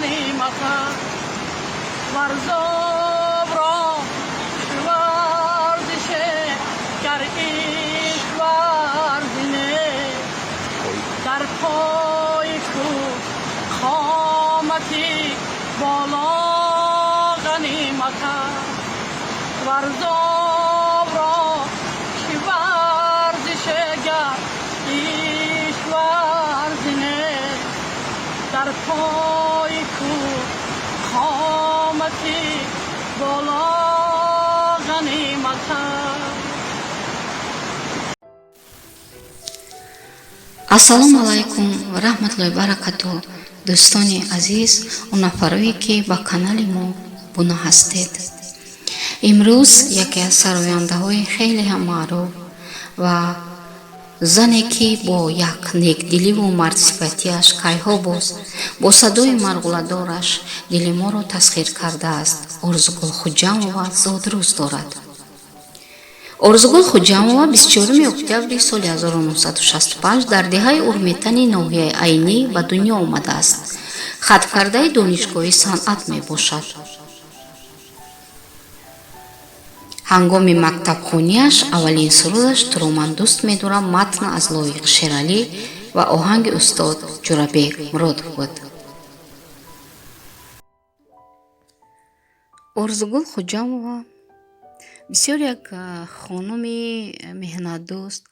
غنیمت ورزاب را ورزش گر عشق ورزینه در پای کو قامتی بالا غنیمت ورزاب را ورزش گر عشق ورزینه در پای کو قامتی بالا غنیمت. ассалому алайкум ва раҳматуллоҳи ва баракатуҳ. дӯстони азиз, он нафароне ки ба канали мо буна ҳастед. имрӯз яке аз сарояндаҳои хеле ҳам маъруф ва зане ки бо як некдиливу мардсифатиаш кайхо боз бо садои марғуладораш дили моро тасхир кардааст. Орзугул Хучамова зодруз дорад. Орзугул Хучамова 24 октябри соли 1965 дар деҳаи урметани ноҳияи айнӣ ба дунё омадааст. Хатмкардаи Донишкадаи Саньат мебошад. ҳангоми мактабхониаш аввалин сурудаш туромандӯст медорам матн аз лоиқ шералӣ ва оҳанги устод ҷурабек муродов буд. Орзугул Хучамова бисёр як хонуми меҳнатдӯст